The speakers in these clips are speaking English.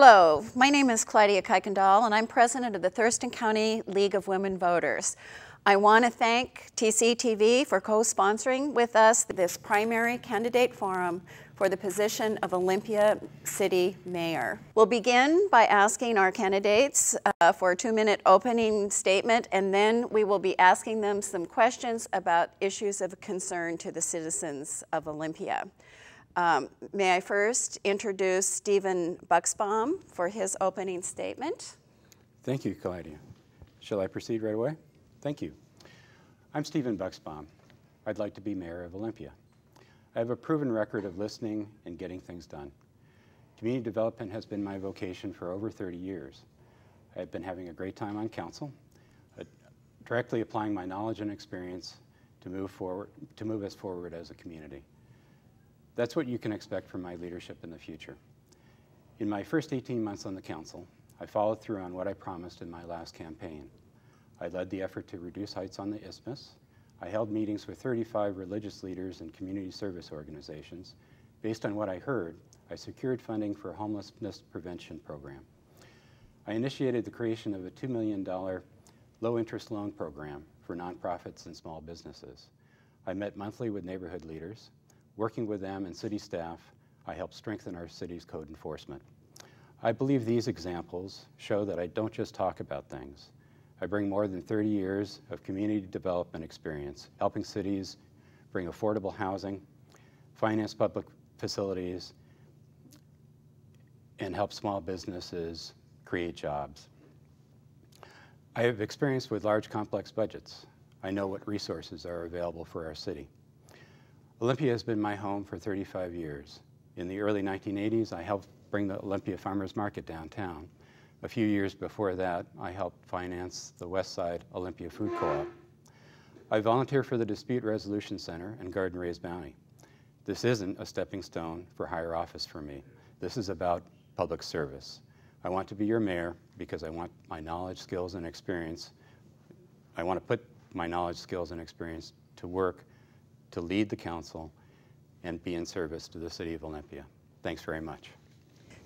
Hello, my name is Clydia Cuykendall and I'm president of the Thurston County League of Women Voters. I want to thank TCTV for co-sponsoring with us this primary candidate forum for the position of Olympia City Mayor. We'll begin by asking our candidates for a 2-minute opening statement, and then we will be asking them some questions about issues of concern to the citizens of Olympia. May I first introduce Stephen Buxbaum for his opening statement. Thank you, Clydia. Shall I proceed right away? Thank you. I'm Stephen Buxbaum. I'd like to be mayor of Olympia. I have a proven record of listening and getting things done. Community development has been my vocation for over 30 years. I've been having a great time on council, directly applying my knowledge and experience to move us forward as a community. That's what you can expect from my leadership in the future. In my first 18 months on the council, I followed through on what I promised in my last campaign. I led the effort to reduce heights on the isthmus. I held meetings with 35 religious leaders and community service organizations. Based on what I heard, I secured funding for a homelessness prevention program. I initiated the creation of a $2 million low-interest loan program for nonprofits and small businesses. I met monthly with neighborhood leaders. Working with them and city staff, I helped strengthen our city's code enforcement. I believe these examples show that I don't just talk about things. I bring more than 30 years of community development experience, helping cities bring affordable housing, finance public facilities, and help small businesses create jobs. I have experience with large, complex budgets. I know what resources are available for our city. Olympia has been my home for 35 years. In the early 1980s, I helped bring the Olympia Farmers Market downtown. A few years before that, I helped finance the West Side Olympia Food Co-op. I volunteer for the Dispute Resolution Center and Garden Raised Bounty. This isn't a stepping stone for higher office for me. This is about public service. I want to be your mayor because I want my knowledge, skills, and experience. I want to put my knowledge, skills, and experience to work to lead the council and be in service to the city of Olympia. Thanks very much.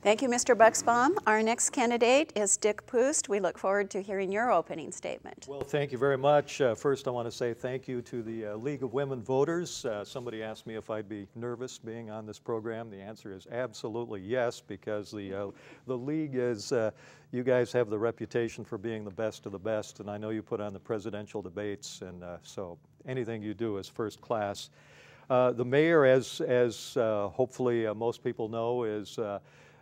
Thank you, Mr. Buxbaum. Our next candidate is Dick Pust. We look forward to hearing your opening statement. Well, thank you very much. First, I want to say thank you to the League of Women Voters. Somebody asked me if I'd be nervous being on this program. The answer is absolutely yes, because the League is, you guys have the reputation for being the best of the best, and I know you put on the presidential debates, and so anything you do is first class. The mayor, as hopefully most people know, is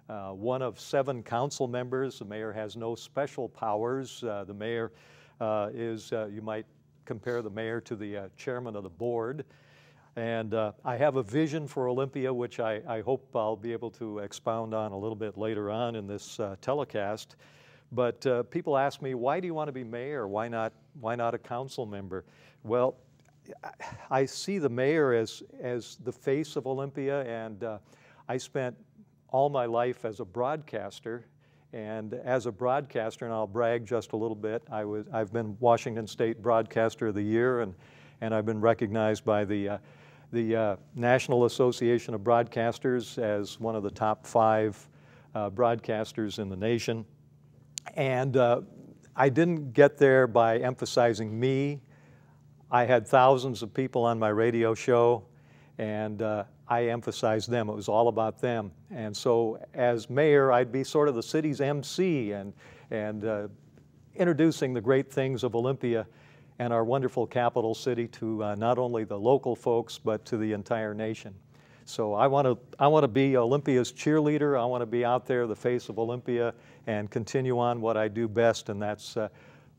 one of 7 council members. The mayor has no special powers. The mayor is, you might compare the mayor to the chairman of the board. And I have a vision for Olympia, which I hope I'll be able to expound on a little bit later on in this telecast. But people ask me, why do you want to be mayor? Why not a council member? Well, I see the mayor as the face of Olympia, and I spent all my life as a broadcaster, and as a broadcaster, and I'll brag just a little bit, I've been Washington State Broadcaster of the Year, and I've been recognized by the National Association of Broadcasters as one of the top 5 broadcasters in the nation. And I didn't get there by emphasizing me. I had thousands of people on my radio show, and I emphasized them. It was all about them. And so as mayor, I'd be sort of the city's MC and introducing the great things of Olympia and our wonderful capital city to not only the local folks, but to the entire nation. So I want to be Olympia's cheerleader. I want to be out there, the face of Olympia, and continue on what I do best, and that's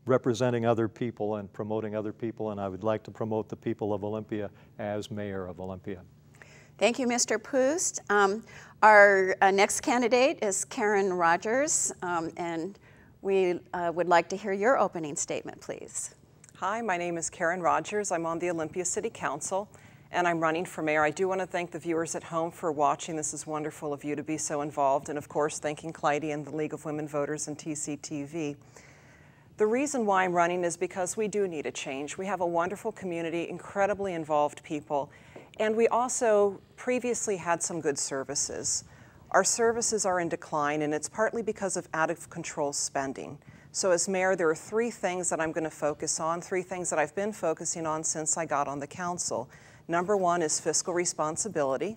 representing other people and promoting other people, and I would like to promote the people of Olympia as mayor of Olympia. Thank you, Mr. Pust. Our next candidate is Karen Rogers, and we would like to hear your opening statement, please. Hi, my name is Karen Rogers. I'm on the Olympia City Council, and I'm running for mayor. I do want to thank the viewers at home for watching. This is wonderful of you to be so involved, and of course, thanking Clydia and the League of Women Voters and TCTV. The reason why I'm running is because we do need a change. We have a wonderful community, incredibly involved people, and we also previously had some good services. Our services are in decline, and it's partly because of out-of-control spending. So as mayor, there are 3 things that I'm going to focus on, 3 things that I've been focusing on since I got on the council. Number 1 is fiscal responsibility.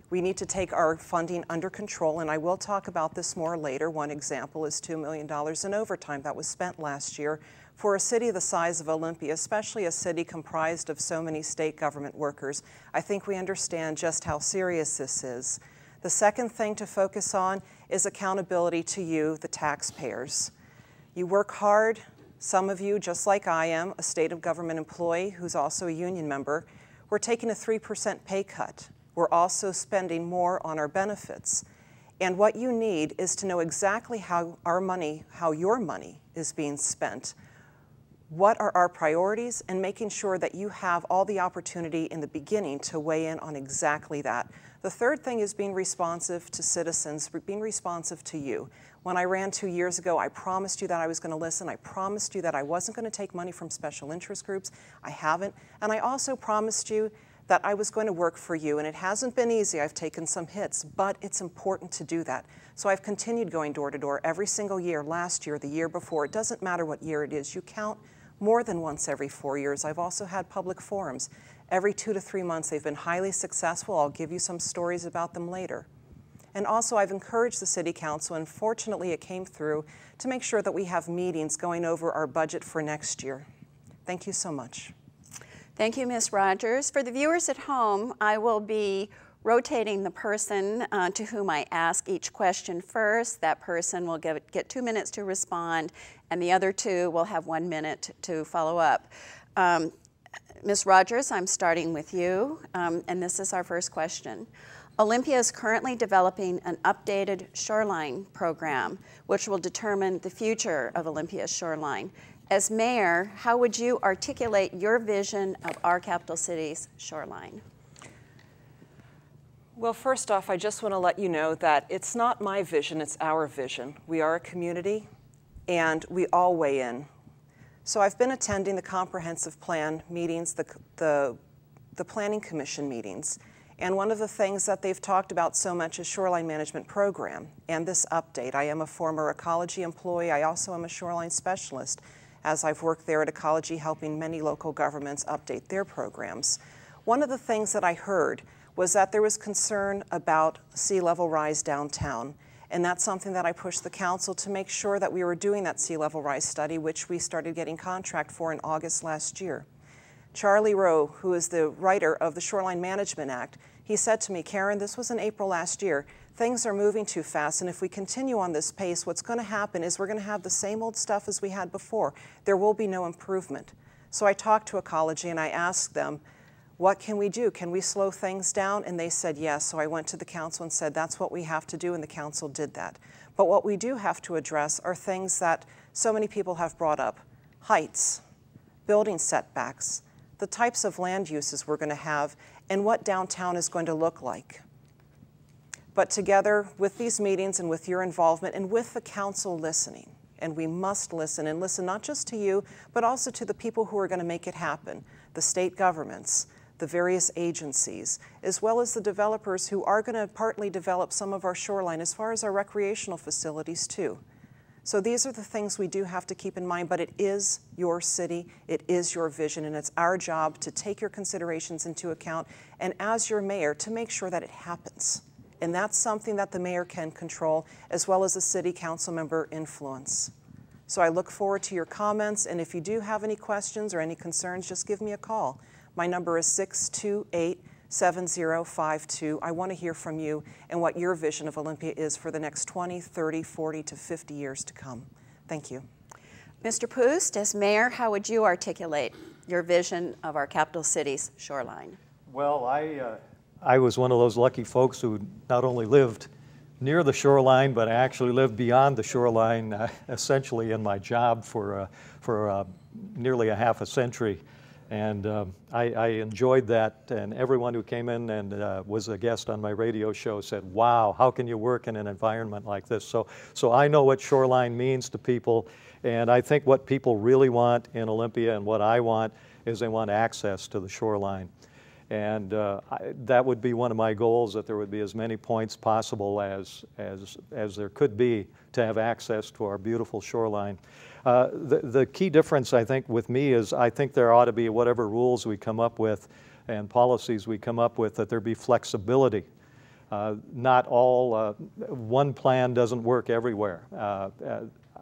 We need to take our funding under control, and I will talk about this more later. One example is $2 million in overtime that was spent last year for a city the size of Olympia, especially a city comprised of so many state government workers. I think we understand just how serious this is. The second thing to focus on is accountability to you, the taxpayers. You work hard, some of you, just like I am, a state of government employee who's also a union member. We're taking a 3% pay cut. We're also spending more on our benefits. And what you need is to know exactly how your money is being spent. What are our priorities, and making sure that you have all the opportunity in the beginning to weigh in on exactly that. The third thing is being responsive to citizens, being responsive to you. When I ran 2 years ago, I promised you that I was going to listen. I promised you that I wasn't going to take money from special interest groups. I haven't. And I also promised you that I was going to work for you. And it hasn't been easy. I've taken some hits, but it's important to do that. So I've continued going door to door every single year, last year, the year before. It doesn't matter what year it is. You count more than once every 4 years. I've also had public forums. Every 2 to 3 months, they've been highly successful. I'll give you some stories about them later. And also, I've encouraged the City Council, and fortunately it came through, to make sure that we have meetings going over our budget for next year. Thank you so much. Thank you, Ms. Rogers. For the viewers at home, I will be rotating the person to whom I ask each question first. That person will get 2 minutes to respond, and the other 2 will have 1 minute to follow up. Ms. Rogers, I'm starting with you, and this is our first question. Olympia is currently developing an updated shoreline program, which will determine the future of Olympia's shoreline. As mayor, how would you articulate your vision of our capital city's shoreline? Well, first off, I just want to let you know that it's not my vision, it's our vision. We are a community, and we all weigh in. So I've been attending the comprehensive plan meetings, the Planning Commission meetings, and one of the things that they've talked about so much is shoreline management program and this update. I am a former ecology employee. I also am a shoreline specialist, as I've worked there at Ecology helping many local governments update their programs. One of the things that I heard was that there was concern about sea level rise downtown. And that's something that I pushed the council to make sure that we were doing that sea level rise study, which we started getting contract for in August last year. Charlie Rowe, who is the writer of the Shoreline Management Act, he said to me, Karen, this was in April last year, things are moving too fast, and if we continue on this pace, what's going to happen is we're going to have the same old stuff as we had before. There will be no improvement. So I talked to Ecology and I asked them, what can we do? Can we slow things down? And they said yes. So I went to the council and said, that's what we have to do, and the council did that. But what we do have to address are things that so many people have brought up. Heights, building setbacks, the types of land uses we're going to have, and what downtown is going to look like. But together with these meetings and with your involvement and with the council listening, and we must listen, and listen not just to you, but also to the people who are going to make it happen, the state governments, the various agencies, as well as the developers who are going to partly develop some of our shoreline as far as our recreational facilities too. So these are the things we do have to keep in mind, but it is your city, it is your vision, and it's our job to take your considerations into account, and as your mayor, to make sure that it happens. And that's something that the mayor can control, as well as a city council member influence. So I look forward to your comments, and if you do have any questions or any concerns, just give me a call. My number is 628-7052. I want to hear from you and what your vision of Olympia is for the next 20, 30, 40 to 50 years to come. Thank you. Mr. Pust, as mayor, how would you articulate your vision of our capital city's shoreline? Well, I was one of those lucky folks who not only lived near the shoreline, but I actually lived beyond the shoreline, essentially in my job for nearly a half a century. And I enjoyed that, and everyone who came in and was a guest on my radio show said, wow, how can you work in an environment like this? So I know what shoreline means to people, and I think what people really want in Olympia and what I want is they want access to the shoreline. And that would be one of my goals, that there would be as many points possible as there could be to have access to our beautiful shoreline. The key difference, I think, with me is I think there ought to be, whatever rules we come up with and policies we come up with, that there be flexibility. Not all, one plan doesn't work everywhere.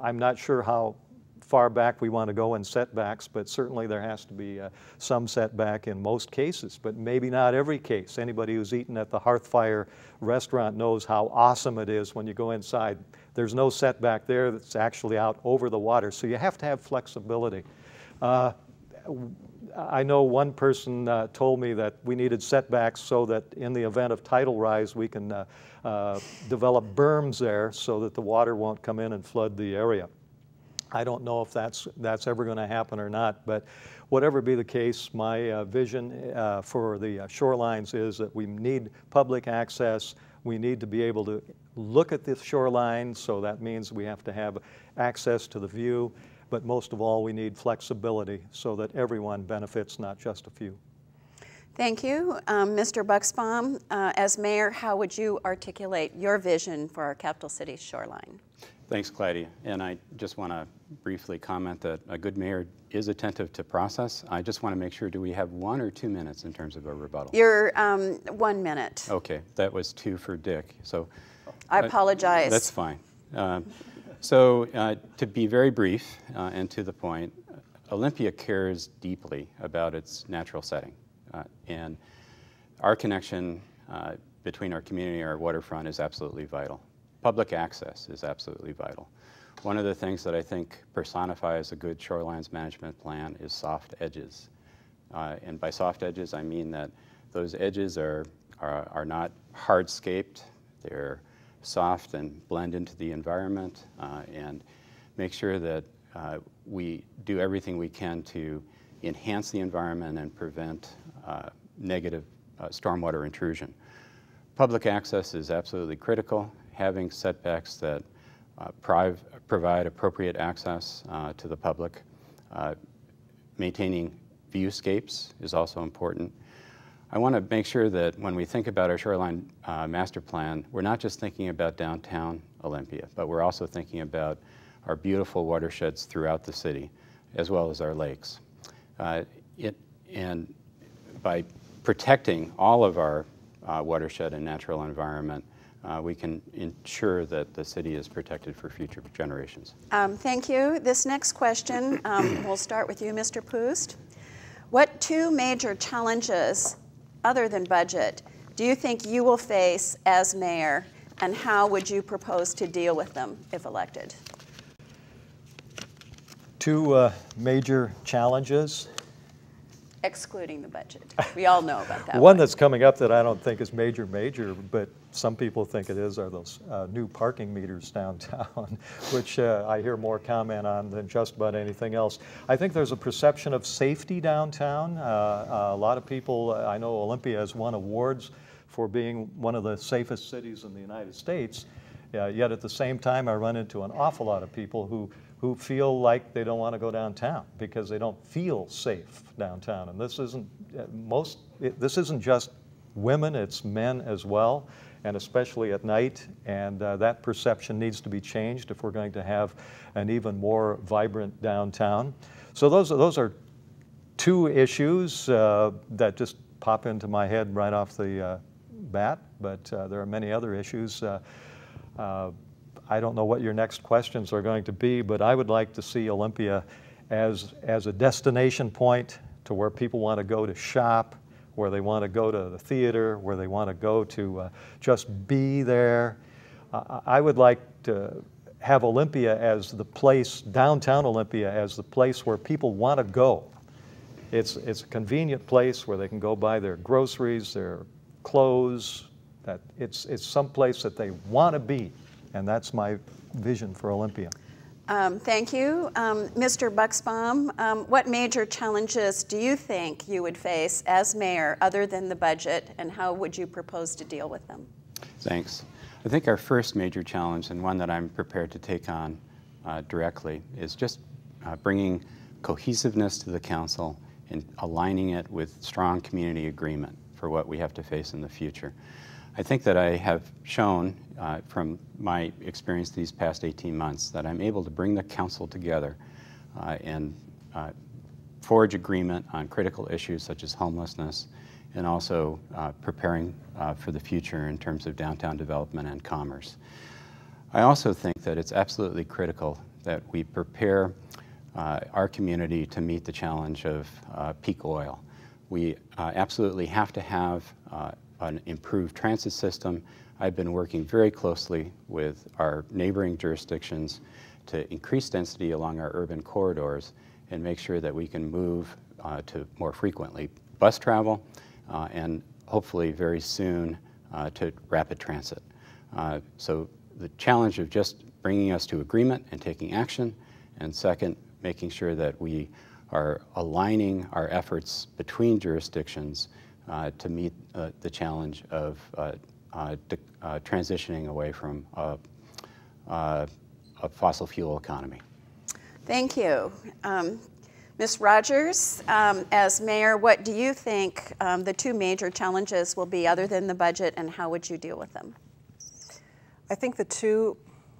I'm not sure how far back we want to go in setbacks, but certainly there has to be some setback in most cases, but maybe not every case. Anybody who's eaten at the Hearthfire restaurant knows how awesome it is when you go inside. There's no setback there that's actually out over the water, so you have to have flexibility. I know one person told me that we needed setbacks so that in the event of tidal rise we can develop berms there so that the water won't come in and flood the area. I don't know if that's ever going to happen or not, but whatever be the case, my vision for the shorelines is that we need public access. We need to be able to look at the shoreline, so that means we have to have access to the view, but most of all, we need flexibility so that everyone benefits, not just a few. Thank you. Mr. Buxbaum, as mayor, how would you articulate your vision for our capital city's shoreline? Thanks, Clydia. And I just want to briefly comment that a good mayor is attentive to process. I just want to make sure, do we have 1 or 2 minutes in terms of a rebuttal? You're 1 minute. Okay, that was 2 for Dick. So I apologize. That's fine. To be very brief and to the point, Olympia cares deeply about its natural setting. And our connection between our community and our waterfront is absolutely vital. Public access is absolutely vital. One of the things that I think personifies a good shorelines management plan is soft edges. And by soft edges, I mean that those edges are not hardscaped. They're soft and blend into the environment and make sure that we do everything we can to enhance the environment and prevent negative stormwater intrusion. Public access is absolutely critical. Having setbacks that provide appropriate access to the public. Maintaining viewscapes is also important. I want to make sure that when we think about our shoreline master plan, we're not just thinking about downtown Olympia, but we're also thinking about our beautiful watersheds throughout the city, as well as our lakes. And by protecting all of our watershed and natural environment, we can ensure that the city is protected for future generations. Thank you. This next question, we'll start with you, Mr. Pust. What 2 major challenges, other than budget, do you think you will face as mayor, and how would you propose to deal with them if elected? 2 major challenges. Excluding the budget. We all know about that. One that's coming up that I don't think is major, but some people think it is, are those new parking meters downtown, which I hear more comment on than just about anything else. I think there's a perception of safety downtown. A lot of people, I know Olympia has won awards for being one of the safest cities in the United States, yet at the same time I run into an awful lot of people who feel like they don't want to go downtown because they don't feel safe downtown. And this isn't this isn't just women, it's men as well, and especially at night. And that perception needs to be changed if we're going to have an even more vibrant downtown. So those are 2 issues that just pop into my head right off the bat, but there are many other issues. I don't know what your next questions are going to be, but I would like to see Olympia as a destination point to where people want to go to shop, where they want to go to the theater, where they want to go to just be there. I would like to have Olympia as the place, downtown Olympia, as the place where people want to go. It's a convenient place where they can go buy their groceries, their clothes. That it's some place that they want to be. And that's my vision for Olympia. Thank you. Mr. Buxbaum, what major challenges do you think you would face as mayor other than the budget, and how would you propose to deal with them? Thanks. I think our first major challenge, and one that I'm prepared to take on directly, is just bringing cohesiveness to the council and aligning it with strong community agreement for what we have to face in the future. I think that I have shown from my experience these past 18 months that I'm able to bring the council together and forge agreement on critical issues such as homelessness, and also preparing for the future in terms of downtown development and commerce. I also think that it's absolutely critical that we prepare our community to meet the challenge of peak oil. We absolutely have to have an improved transit system. I've been working very closely with our neighboring jurisdictions to increase density along our urban corridors and make sure that we can move to more frequently bus travel and hopefully very soon to rapid transit. So the challenge of just bringing us to agreement and taking action, and second, making sure that we are aligning our efforts between jurisdictions to meet the challenge of transitioning away from a fossil fuel economy. Thank you. Ms. Rogers, as mayor, what do you think the two major challenges will be other than the budget, and how would you deal with them? I think the two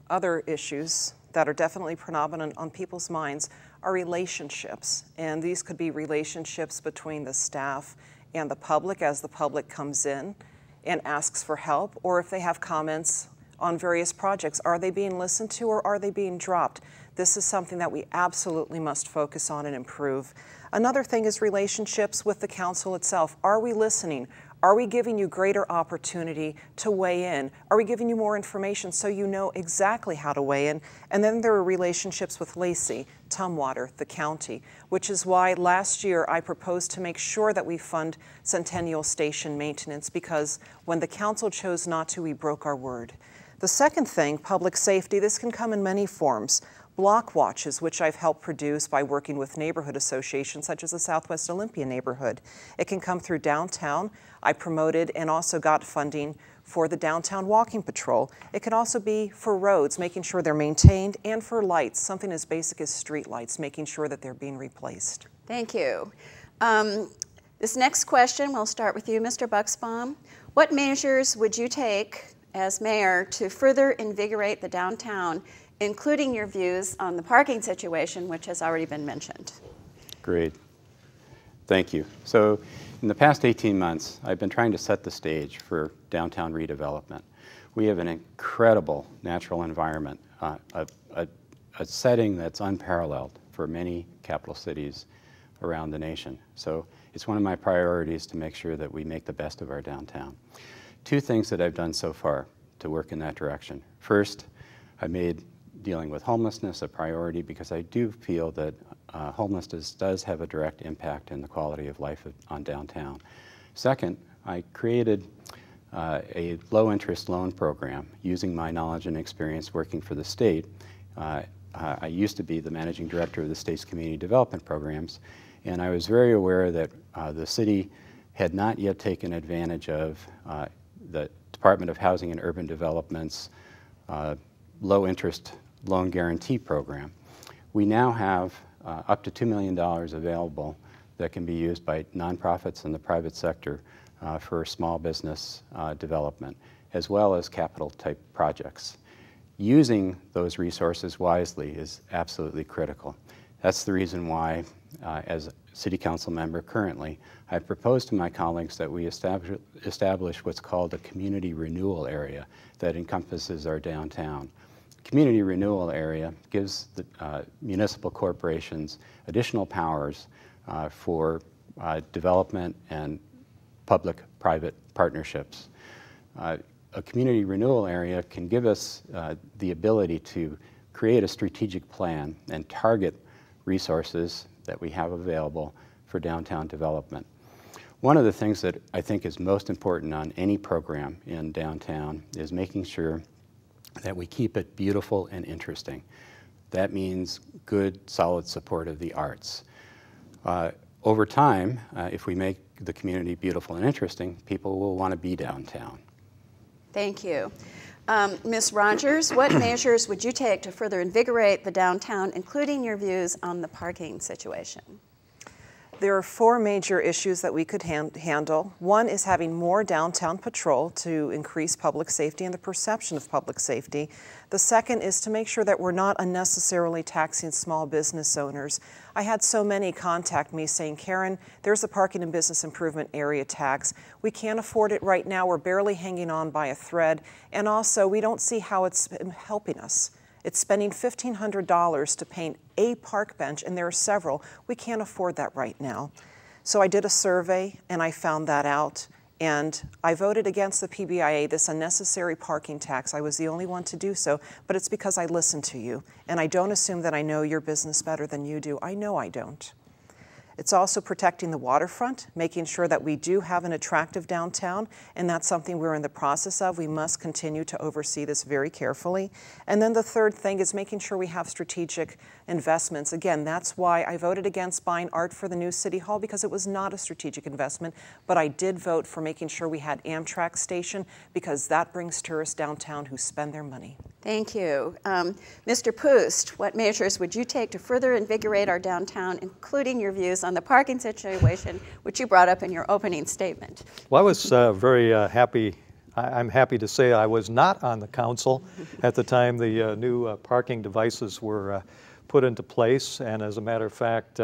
other issues that are definitely predominant on people's minds are relationships. And these could be relationships between the staff and the public as the public comes in and asks for help, or if they have comments on various projects. Are they being listened to or are they being dropped? This is something that we absolutely must focus on and improve. Another thing is relationships with the council itself. Are we listening? Are we giving you greater opportunity to weigh in? Are we giving you more information so you know exactly how to weigh in? And then there are relationships with Lacey, Tumwater, the county, which is why last year I proposed to make sure that we fund Centennial Station maintenance, because when the council chose not to, we broke our word. The second thing, public safety, this can come in many forms. Block watches, which I've helped produce by working with neighborhood associations such as the Southwest Olympia neighborhood. It can come through downtown. I promoted and also got funding for the downtown walking patrol. It can also be for roads, making sure they're maintained, and for lights, something as basic as street lights, making sure that they're being replaced. Thank you. This next question, we'll start with you, Mr. Buxbaum. What measures would you take as mayor to further invigorate the downtown, including your views on the parking situation, which has already been mentioned? Great. Thank you. So in the past 18 months, I've been trying to set the stage for downtown redevelopment. We have an incredible natural environment, a setting that's unparalleled for many capital cities around the nation. So it's one of my priorities to make sure that we make the best of our downtown. Two things that I've done so far to work in that direction. First, I made dealing with homelessness a priority because I do feel that homelessness does have a direct impact in the quality of life on downtown. Second, I created a low-interest loan program using my knowledge and experience working for the state. I used to be the managing director of the state's community development programs, and I was very aware that the city had not yet taken advantage of the Department of Housing and Urban Development's low-interest loan guarantee program. We now have up to $2 million available that can be used by nonprofits and the private sector for small business development, as well as capital-type projects. Using those resources wisely is absolutely critical. That's the reason why, as a City Council member currently, I've proposed to my colleagues that we establish what's called a community renewal area that encompasses our downtown. Community renewal area gives the municipal corporations additional powers for development and public-private partnerships. A community renewal area can give us the ability to create a strategic plan and target resources that we have available for downtown development. One of the things that I think is most important on any program in downtown is making sure that we keep it beautiful and interesting. That means good, solid support of the arts. Over time, if we make the community beautiful and interesting, people will want to be downtown. Thank you. Ms. Rogers, what measures would you take to further invigorate the downtown, including your views on the parking situation? There are 4 major issues that we could handle. One is having more downtown patrol to increase public safety and the perception of public safety. The second is to make sure that we're not unnecessarily taxing small business owners. I had so many contact me saying, Karen, there's a parking and business improvement area tax. We can't afford it right now. We're barely hanging on by a thread. And also, we don't see how it's helping us. It's spending $1,500 to paint a park bench, and there are several. We can't afford that right now. So I did a survey, and I found that out, and I voted against the PBIA, this unnecessary parking tax. I was the only one to do so, but it's because I listened to you, and I don't assume that I know your business better than you do. I know I don't. It's also protecting the waterfront, making sure that we do have an attractive downtown, and that's something we're in the process of. We must continue to oversee this very carefully. And then the third thing is making sure we have strategic investments. Again, that's why I voted against buying art for the new City Hall, because it was not a strategic investment, but I did vote for making sure we had Amtrak station, because that brings tourists downtown who spend their money. Thank you. Mr. Pust, what measures would you take to further invigorate our downtown, including your views on the parking situation, which you brought up in your opening statement? Well, I was very happy. I'm happy to say I was not on the council at the time the new parking devices were put into place. And as a matter of fact,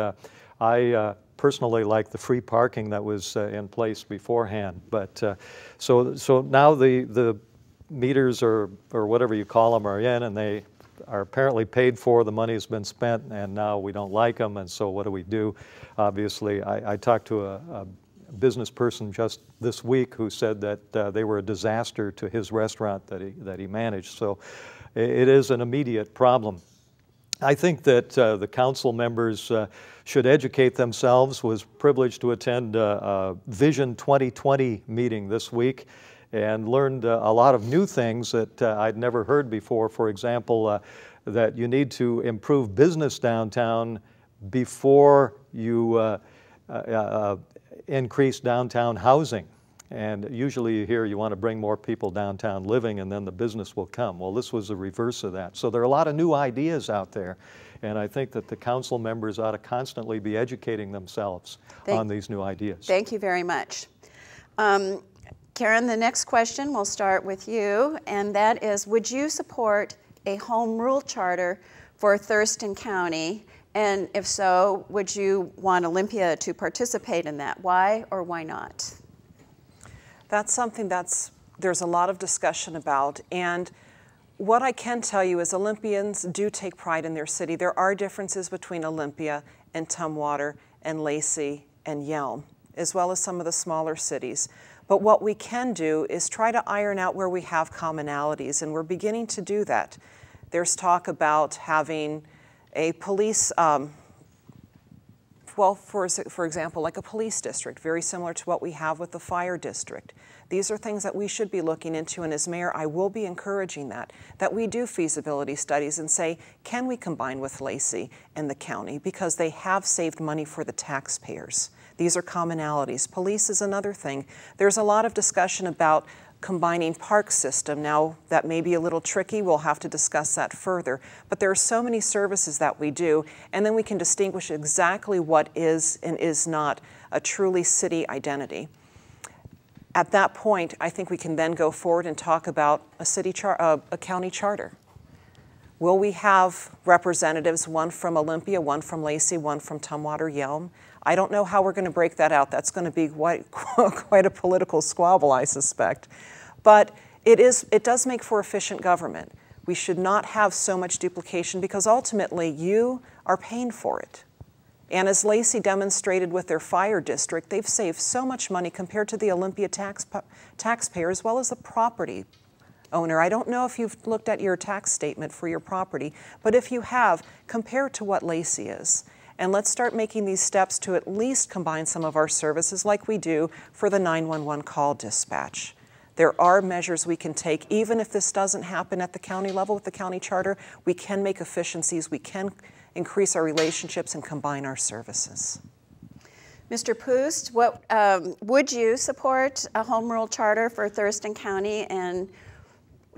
I personally like the free parking that was in place beforehand. But so now the meters or whatever you call them are in, and they are apparently paid for. The money has been spent, and now we don't like them. And so what do we do? Obviously, I talked to a business person just this week who said that they were a disaster to his restaurant that he managed. So it is an immediate problem. I think that the council members should educate themselves. Was privileged to attend a Vision 2020 meeting this week and learned a lot of new things that I'd never heard before. For example, that you need to improve business downtown before you increase downtown housing. And usually you hear you want to bring more people downtown living and then the business will come. Well, this was the reverse of that. So there are a lot of new ideas out there. And I think that the council members ought to constantly be educating themselves on these new ideas. Thank you very much. Karen, the next question will start with you, and that is, would you support a home rule charter for Thurston County? And if so, would you want Olympia to participate in that? Why or why not? That's something there's a lot of discussion about. And what I can tell you is Olympians do take pride in their city. There are differences between Olympia and Tumwater and Lacey and Yelm, as well as some of the smaller cities. But what we can do is try to iron out where we have commonalities, and we're beginning to do that. There's talk about having a police, for example, like a police district, very similar to what we have with the fire district. These are things that we should be looking into, and as mayor, I will be encouraging that we do feasibility studies and say, can we combine with Lacey and the county, because they have saved money for the taxpayers. These are commonalities. Police is another thing. There's a lot of discussion about combining park system. Now, that may be a little tricky. We'll have to discuss that further. But there are so many services that we do, and then we can distinguish exactly what is and is not a truly city identity. At that point, I think we can then go forward and talk about a county charter. Will we have representatives, one from Olympia, one from Lacey, one from Tumwater, Yelm? I don't know how we're going to break that out. That's going to be quite a political squabble, I suspect. But it does make for efficient government. We should not have so much duplication, because ultimately you are paying for it. And as Lacey demonstrated with their fire district, they've saved so much money compared to the Olympia taxpayer, as well as the property owner. I don't know if you've looked at your tax statement for your property, but if you have, compare it to what Lacey is. And let's start making these steps to at least combine some of our services like we do for the 911 call dispatch. There are measures we can take. Even if this doesn't happen at the county level with the county charter, we can make efficiencies, we can increase our relationships and combine our services. Mr. Pust, would you support a home rule charter for Thurston County, and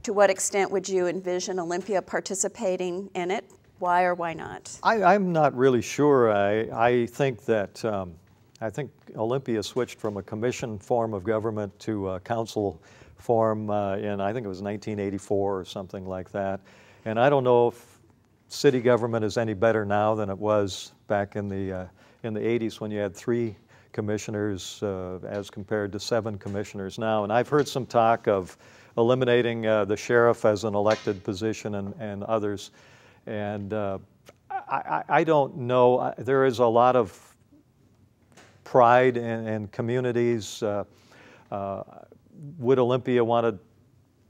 to what extent would you envision Olympia participating in it? Why or why not? I'm not really sure. I think that I think Olympia switched from a commission form of government to a council form in, I think it was 1984 or something like that. And I don't know if city government is any better now than it was back in the 80s when you had 3 commissioners as compared to 7 commissioners now. And I've heard some talk of eliminating the sheriff as an elected position and others. And I don't know. There is a lot of pride in communities.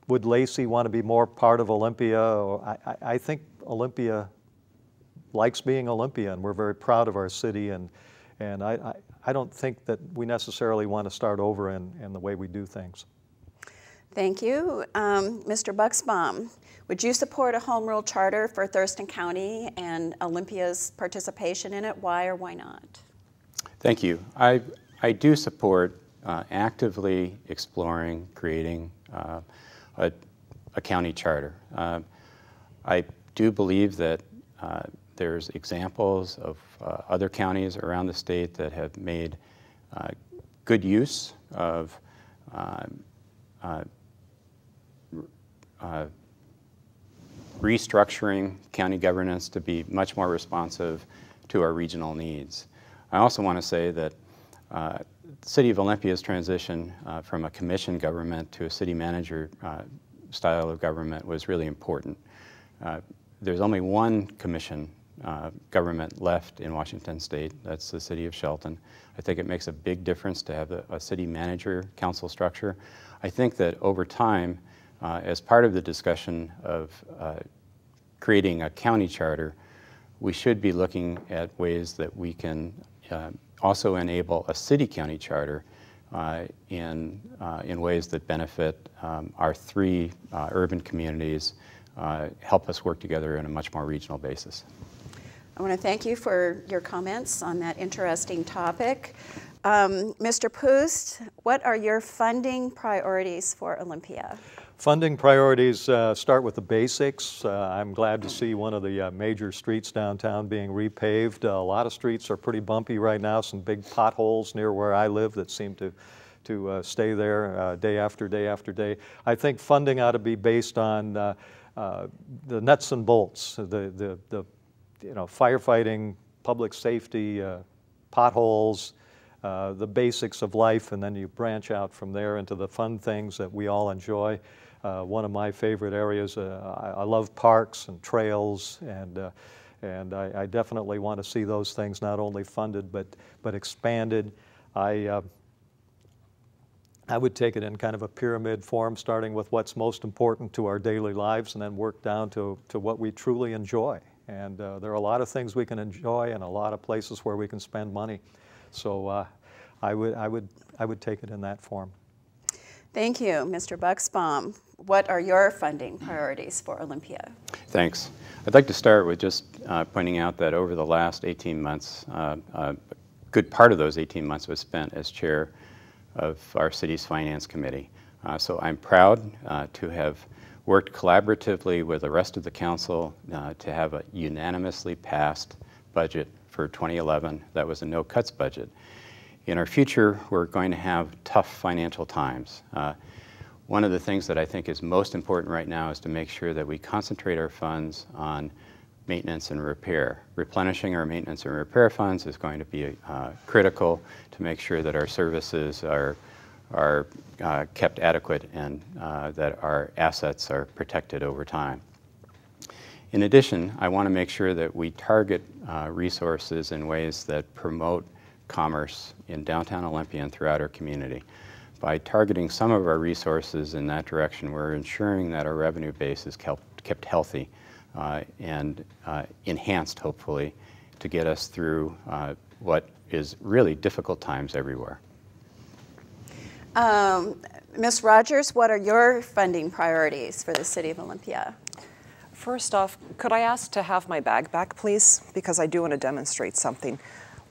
Would Lacey want to be more part of Olympia? I think Olympia likes being Olympia, and we're very proud of our city. And I don't think that we necessarily want to start over in the way we do things. Thank you. Mr. Buxbaum, would you support a home rule charter for Thurston County and Olympia's participation in it? Why or why not? Thank you. I do support actively exploring creating a county charter. I do believe that there's examples of other counties around the state that have made good use of restructuring county governance to be much more responsive to our regional needs. I also want to say that the City of Olympia's transition from a commission government to a city manager style of government was really important. There's only one commission government left in Washington State. That's the City of Shelton. I think it makes a big difference to have a city manager council structure. I think that over time, as part of the discussion of creating a county charter, we should be looking at ways that we can also enable a city-county charter in ways that benefit our 3 urban communities, help us work together on a much more regional basis. I want to thank you for your comments on that interesting topic. Mr. Pust, what are your funding priorities for Olympia? Funding priorities start with the basics. I'm glad to see one of the major streets downtown being repaved. A lot of streets are pretty bumpy right now, some big potholes near where I live that seem to stay there day after day after day. I think funding ought to be based on the nuts and bolts, the firefighting, public safety, potholes, the basics of life, and then you branch out from there into the fun things that we all enjoy. One of my favorite areas, I love parks and trails, and I definitely want to see those things not only funded but expanded. I would take it in kind of a pyramid form, starting with what's most important to our daily lives and then work down to what we truly enjoy. And there are a lot of things we can enjoy and a lot of places where we can spend money. So I would take it in that form. Thank you, Mr. Buxbaum. What are your funding priorities for Olympia? Thanks. I'd like to start with just pointing out that over the last 18 months, a good part of those 18 months was spent as chair of our city's finance committee. So I'm proud to have worked collaboratively with the rest of the council to have a unanimously passed budget for 2011 that was a no-cuts budget. In our future, we're going to have tough financial times. One of the things that I think is most important right now is to make sure that we concentrate our funds on maintenance and repair. Replenishing our maintenance and repair funds is going to be critical to make sure that our services are kept adequate and that our assets are protected over time. In addition, I want to make sure that we target resources in ways that promote commerce in downtown Olympia and throughout our community. By targeting some of our resources in that direction, we're ensuring that our revenue base is kept healthy and enhanced, hopefully, to get us through what is really difficult times everywhere. Ms. Rogers, what are your funding priorities for the City of Olympia? First off, could I ask to have my bag back, please? Because I do want to demonstrate something.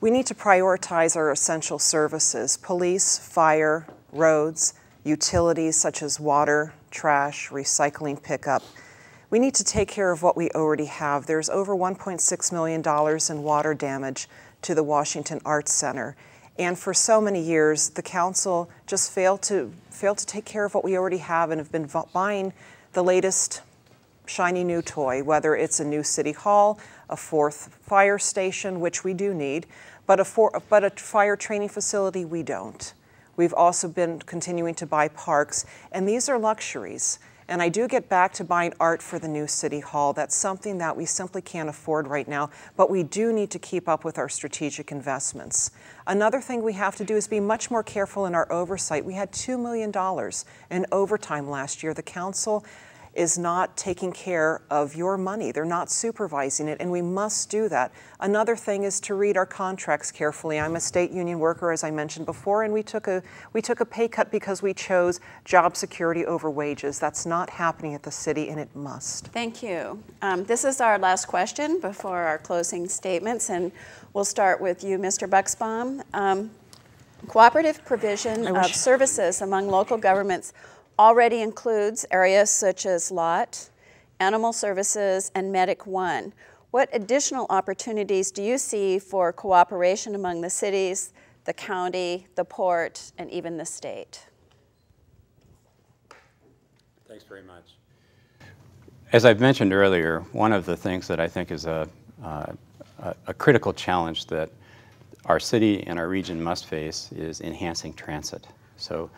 We need to prioritize our essential services: police, fire, roads, utilities such as water, trash, recycling pickup. We need to take care of what we already have. There's over $1.6 million in water damage to the Washington Arts Center. And for so many years, the council just failed to take care of what we already have and have been buying the latest shiny new toy, whether it's a new city hall, a 4th fire station, which we do need, but a fire training facility, we don't. We've also been continuing to buy parks, and these are luxuries. And I do get back to buying art for the new city hall. That's something that we simply can't afford right now, but we do need to keep up with our strategic investments. Another thing we have to do is be much more careful in our oversight. We had $2 million in overtime last year. The council is not taking care of your money. They're not supervising it, and we must do that. Another thing is to read our contracts carefully. I'm a state union worker, as I mentioned before, and we took a pay cut because we chose job security over wages. That's not happening at the city, and it must. Thank you. This is our last question before our closing statements, and we'll start with you, Mr. Buxbaum. Cooperative provision of services among local governments already includes areas such as LOT, Animal Services, and Medic One. What additional opportunities do you see for cooperation among the cities, the county, the port, and even the state? Thanks very much. As I've mentioned earlier, one of the things that I think is a critical challenge that our city and our region must face is enhancing transit. So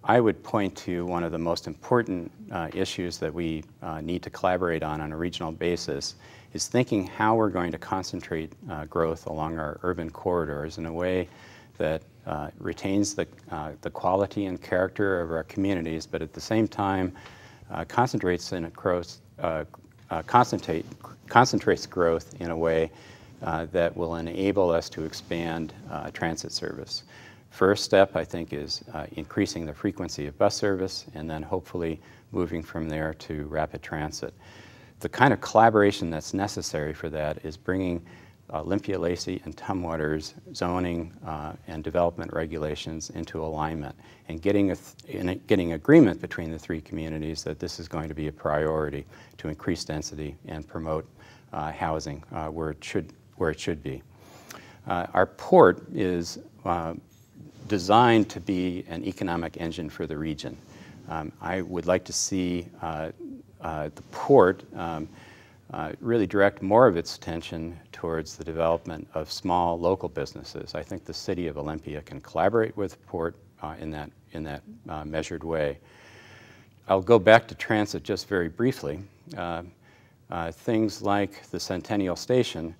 I would point to one of the most important issues that we need to collaborate on a regional basis is thinking how we're going to concentrate growth along our urban corridors in a way that retains the quality and character of our communities, but at the same time concentrates growth in a way that will enable us to expand transit service. First step, I think, is increasing the frequency of bus service and then hopefully moving from there to rapid transit. The kind of collaboration that's necessary for that is bringing Olympia, Lacey, and Tumwater's zoning and development regulations into alignment and getting agreement between the 3 communities that this is going to be a priority to increase density and promote housing where it should be. Our port is designed to be an economic engine for the region. I would like to see the port really direct more of its attention towards the development of small local businesses. I think the city of Olympia can collaborate with the port in that measured way. I'll go back to transit just very briefly. Things like the Centennial Station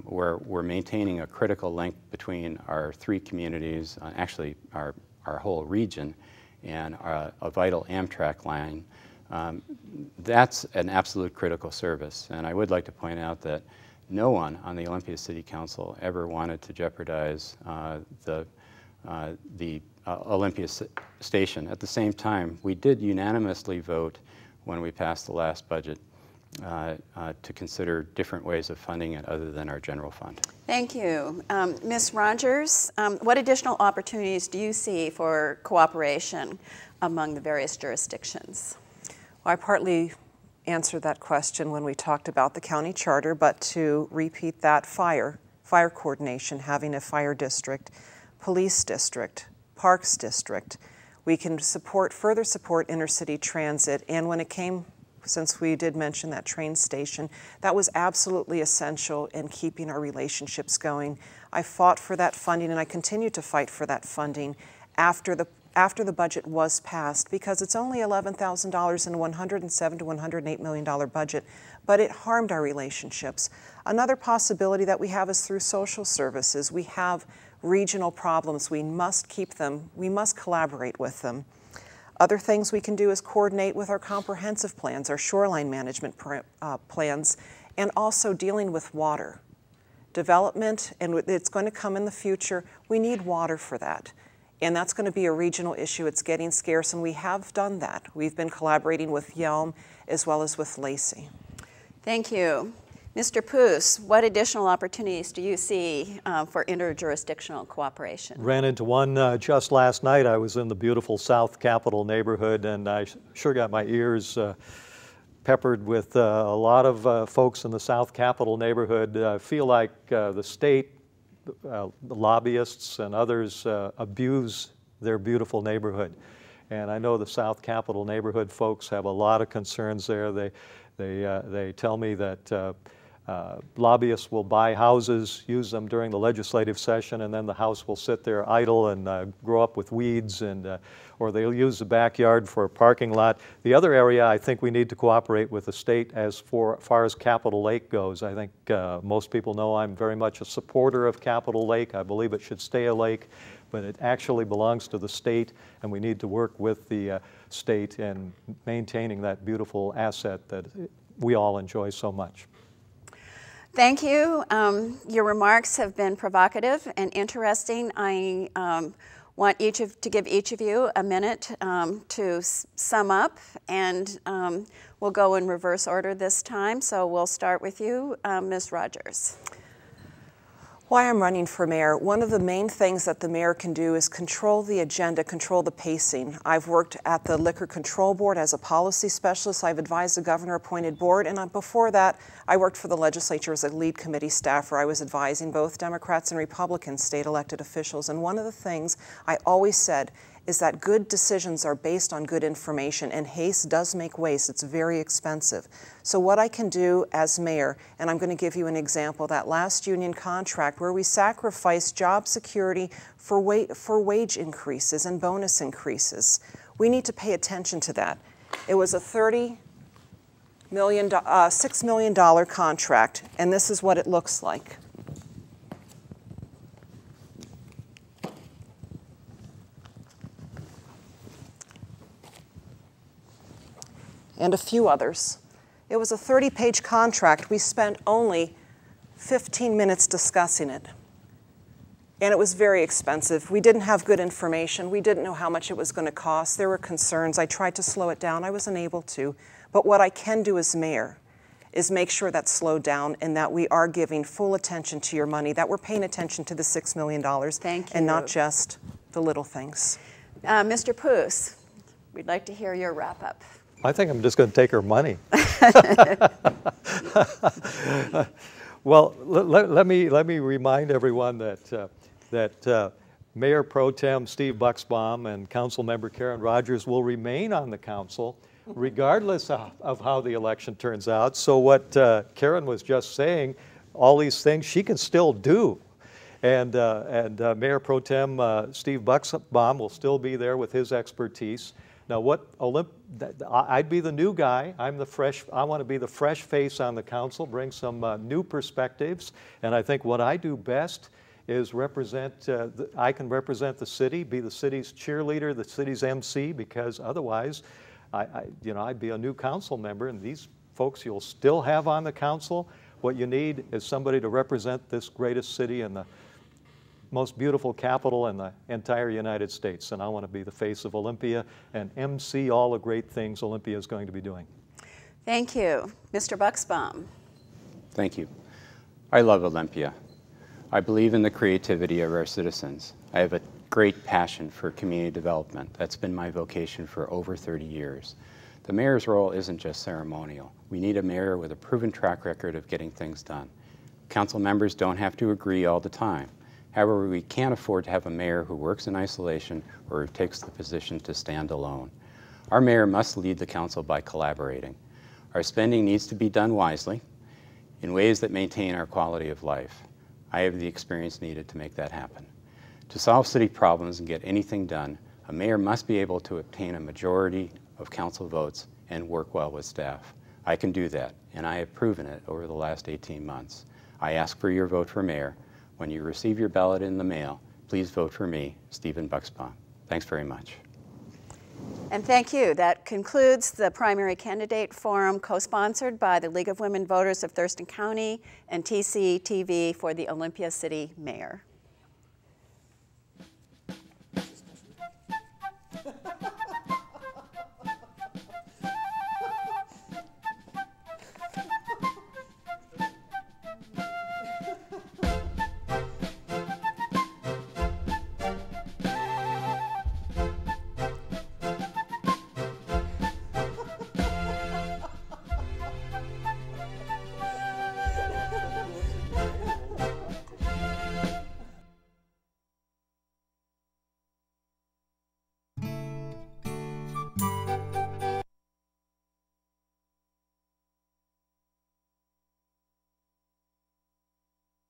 where we're maintaining a critical link between our 3 communities, actually our whole region, and a vital Amtrak line. That's an absolute critical service, and I would like to point out that no one on the Olympia City Council ever wanted to jeopardize the Olympia Station. At the same time, we did unanimously vote when we passed the last budget to consider different ways of funding it other than our general fund. Thank you. Ms. Rogers, what additional opportunities do you see for cooperation among the various jurisdictions? Well, I partly answered that question when we talked about the county charter, but to repeat that, fire coordination, having a fire district, police district, parks district. We can further support intercity transit, and when it came, since we did mention that train station, that was absolutely essential in keeping our relationships going. I fought for that funding, and I continue to fight for that funding after the budget was passed, because it's only $11,000 in a $107 to $108 million budget, but it harmed our relationships. Another possibility that we have is through social services. We have regional problems. We must keep them. We must collaborate with them. Other things we can do is coordinate with our comprehensive plans, our shoreline management plans, and also dealing with water. Development, and it's going to come in the future, we need water for that. And that's going to be a regional issue. It's getting scarce, and we have done that. We've been collaborating with Yelm as well as with Lacey. Thank you. Mr. Pust, what additional opportunities do you see for interjurisdictional cooperation? Ran into one just last night. I was in the beautiful South Capitol neighborhood, and I sure got my ears peppered with a lot of folks in the South Capitol neighborhood feel like the state lobbyists and others abuse their beautiful neighborhood. And I know the South Capitol neighborhood folks have a lot of concerns there. They tell me that lobbyists will buy houses, use them during the legislative session, and then the house will sit there idle and grow up with weeds, and or they'll use the backyard for a parking lot. The other area I think we need to cooperate with the state as far as Capitol Lake goes. I think most people know I'm very much a supporter of Capitol Lake. I believe it should stay a lake, but it actually belongs to the state, and we need to work with the state in maintaining that beautiful asset that we all enjoy so much. Thank you. Your remarks have been provocative and interesting. I want to give each of you a minute to sum up, and we'll go in reverse order this time. So we'll start with you, Ms. Rogers. Why I'm running for mayor, one of the main things that the mayor can do is control the agenda, control the pacing. I've worked at the Liquor Control Board as a policy specialist. I've advised the governor-appointed board, and before that, I worked for the legislature as a lead committee staffer. I was advising both Democrats and Republican state elected officials, and one of the things I always said is that good decisions are based on good information, and haste does make waste. It's very expensive. So what I can do as mayor, and I'm going to give you an example, that last union contract where we sacrificed job security for wage increases and bonus increases. We need to pay attention to that. It was a $6 million contract, and this is what it looks like. And a few others. It was a 30-page contract. We spent only 15 minutes discussing it. And it was very expensive. We didn't have good information. We didn't know how much it was going to cost. There were concerns. I tried to slow it down. I wasn't able to. But what I can do as mayor is make sure that's slowed down and that we are giving full attention to your money, that we're paying attention to the $6 million. Thank you. And not just the little things. Mr. Pust, we'd like to hear your wrap-up. I think I'm just going to take her money. Well, let me remind everyone that Mayor Pro Tem Steve Buxbaum and Council Member Karen Rogers will remain on the council regardless of how the election turns out. So what Karen was just saying, all these things she can still do. And Mayor Pro Tem Steve Buxbaum will still be there with his expertise. Now, I'd be the new guy. I want to be the fresh face on the council, bring some new perspectives. And I think what I do best is I can represent the city, be the city's cheerleader, the city's MC, because otherwise, I'd be a new council member, and these folks you'll still have on the council. What you need is somebody to represent this greatest city and the most beautiful capital in the entire United States, and I want to be the face of Olympia and MC all the great things Olympia is going to be doing. Thank you. Mr. Buxbaum. Thank you. I love Olympia. I believe in the creativity of our citizens. I have a great passion for community development. That's been my vocation for over 30 years. The mayor's role isn't just ceremonial. We need a mayor with a proven track record of getting things done. Council members don't have to agree all the time. However, we can't afford to have a mayor who works in isolation or who takes the position to stand alone. Our mayor must lead the council by collaborating. Our spending needs to be done wisely in ways that maintain our quality of life. I have the experience needed to make that happen. To solve city problems and get anything done, a mayor must be able to obtain a majority of council votes and work well with staff. I can do that, and I have proven it over the last 18 months. I ask for your vote for mayor. When you receive your ballot in the mail, please vote for me, Stephen Buxbaum. Thanks very much. And thank you. That concludes the primary candidate forum co-sponsored by the League of Women Voters of Thurston County and TC TV for the Olympia City Mayor.